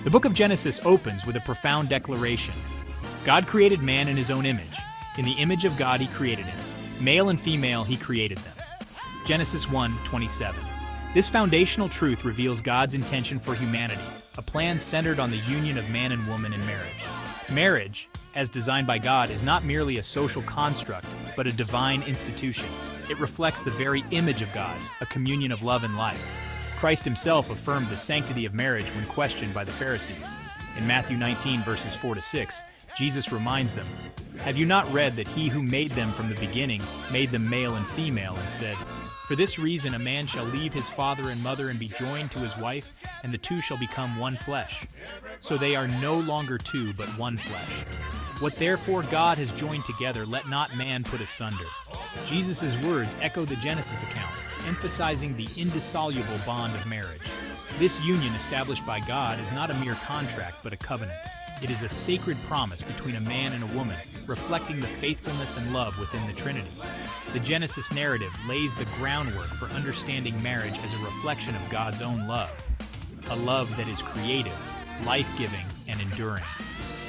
The book of Genesis opens with a profound declaration. God created man in his own image. In the image of God he created him. Male and female he created them. Genesis 1:27. This foundational truth reveals God's intention for humanity, a plan centered on the union of man and woman in marriage. Marriage, as designed by God, is not merely a social construct, but a divine institution. It reflects the very image of God, a communion of love and life. Christ himself affirmed the sanctity of marriage when questioned by the Pharisees. In Matthew 19, verses 4-6, Jesus reminds them, "Have you not read that he who made them from the beginning made them male and female, and said, 'For this reason a man shall leave his father and mother and be joined to his wife, and the two shall become one flesh. So they are no longer two, but one flesh. What therefore God has joined together, let not man put asunder.'" Jesus' words echo the Genesis account, emphasizing the indissoluble bond of marriage. This union established by God is not a mere contract, but a covenant. It is a sacred promise between a man and a woman, reflecting the faithfulness and love within the Trinity. The Genesis narrative lays the groundwork for understanding marriage as a reflection of God's own love, a love that is creative, life-giving, and enduring.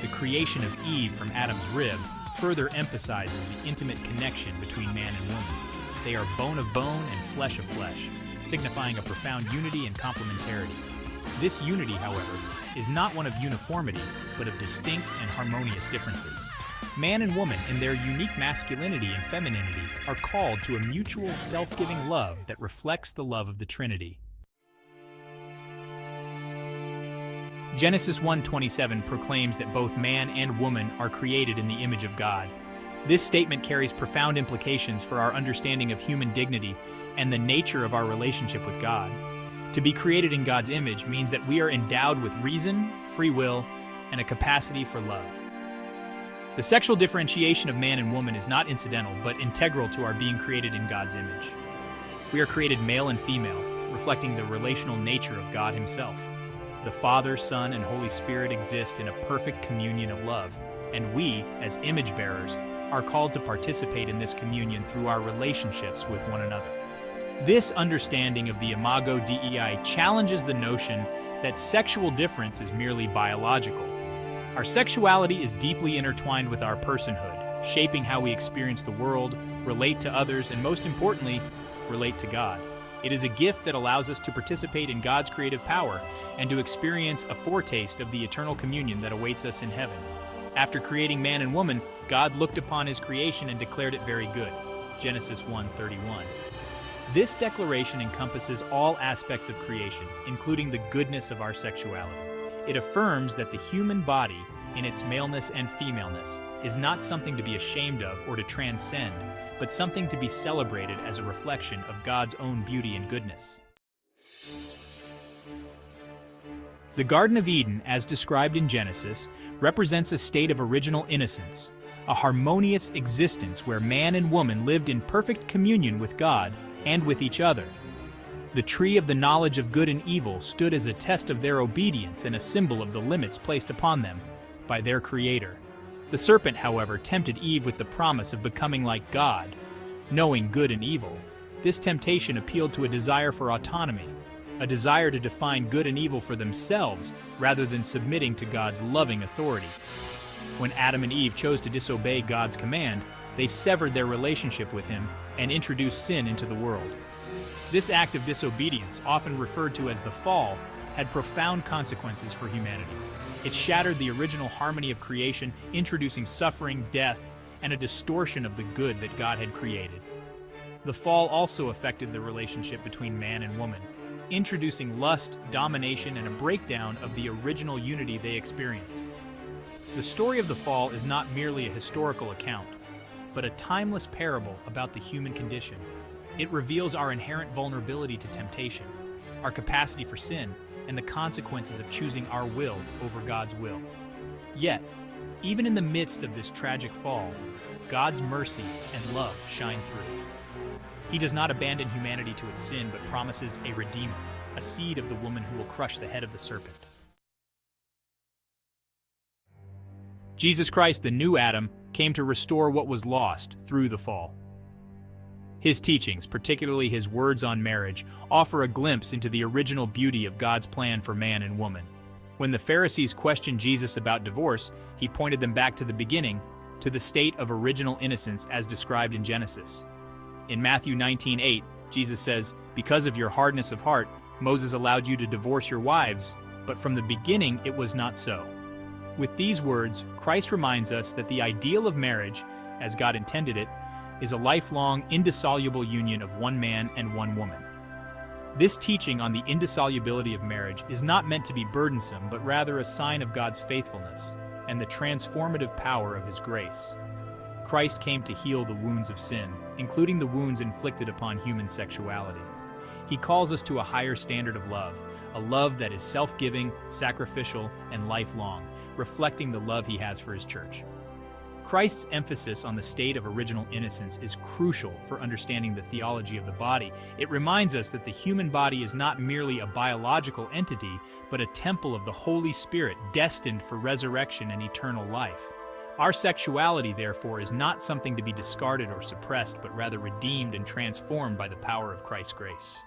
The creation of Eve from Adam's rib further emphasizes the intimate connection between man and woman. They are bone of bone and flesh of flesh, signifying a profound unity and complementarity. This unity, however, is not one of uniformity, but of distinct and harmonious differences. Man and woman, in their unique masculinity and femininity, are called to a mutual self-giving love that reflects the love of the Trinity. Genesis 1:27 proclaims that both man and woman are created in the image of God. This statement carries profound implications for our understanding of human dignity and the nature of our relationship with God. To be created in God's image means that we are endowed with reason, free will, and a capacity for love. The sexual differentiation of man and woman is not incidental, but integral to our being created in God's image. We are created male and female, reflecting the relational nature of God himself. The Father, Son, and Holy Spirit exist in a perfect communion of love, and we, as image bearers, are called to participate in this communion through our relationships with one another. This understanding of the Imago Dei challenges the notion that sexual difference is merely biological. Our sexuality is deeply intertwined with our personhood, shaping how we experience the world, relate to others, and most importantly, relate to God. It is a gift that allows us to participate in God's creative power and to experience a foretaste of the eternal communion that awaits us in heaven. After creating man and woman, God looked upon his creation and declared it very good. Genesis 1:31. This declaration encompasses all aspects of creation, including the goodness of our sexuality. It affirms that the human body, in its maleness and femaleness, is not something to be ashamed of or to transcend, but something to be celebrated as a reflection of God's own beauty and goodness. The Garden of Eden, as described in Genesis, represents a state of original innocence, a harmonious existence where man and woman lived in perfect communion with God and with each other. The tree of the knowledge of good and evil stood as a test of their obedience and a symbol of the limits placed upon them by their Creator. The serpent, however, tempted Eve with the promise of becoming like God, knowing good and evil. This temptation appealed to a desire for autonomy, a desire to define good and evil for themselves rather than submitting to God's loving authority. When Adam and Eve chose to disobey God's command, they severed their relationship with him and introduced sin into the world. This act of disobedience, often referred to as the fall, had profound consequences for humanity. It shattered the original harmony of creation, introducing suffering, death, and a distortion of the good that God had created. The fall also affected the relationship between man and woman, introducing lust, domination, and a breakdown of the original unity they experienced. The story of the fall is not merely a historical account, but a timeless parable about the human condition. It reveals our inherent vulnerability to temptation, our capacity for sin, and the consequences of choosing our will over God's will. Yet, even in the midst of this tragic fall, God's mercy and love shine through. He does not abandon humanity to its sin, but promises a redeemer, a seed of the woman who will crush the head of the serpent. Jesus Christ, the new Adam, came to restore what was lost through the fall. His teachings, particularly his words on marriage, offer a glimpse into the original beauty of God's plan for man and woman. When the Pharisees questioned Jesus about divorce, he pointed them back to the beginning, to the state of original innocence as described in Genesis. In Matthew 19:8, Jesus says, "Because of your hardness of heart, Moses allowed you to divorce your wives, but from the beginning it was not so." With these words, Christ reminds us that the ideal of marriage, as God intended it, is a lifelong, indissoluble union of one man and one woman. This teaching on the indissolubility of marriage is not meant to be burdensome, but rather a sign of God's faithfulness and the transformative power of His grace. Christ came to heal the wounds of sin, including the wounds inflicted upon human sexuality. He calls us to a higher standard of love, a love that is self-giving, sacrificial, and lifelong, reflecting the love He has for His church. Christ's emphasis on the state of original innocence is crucial for understanding the theology of the body. It reminds us that the human body is not merely a biological entity, but a temple of the Holy Spirit destined for resurrection and eternal life. Our sexuality, therefore, is not something to be discarded or suppressed, but rather redeemed and transformed by the power of Christ's grace.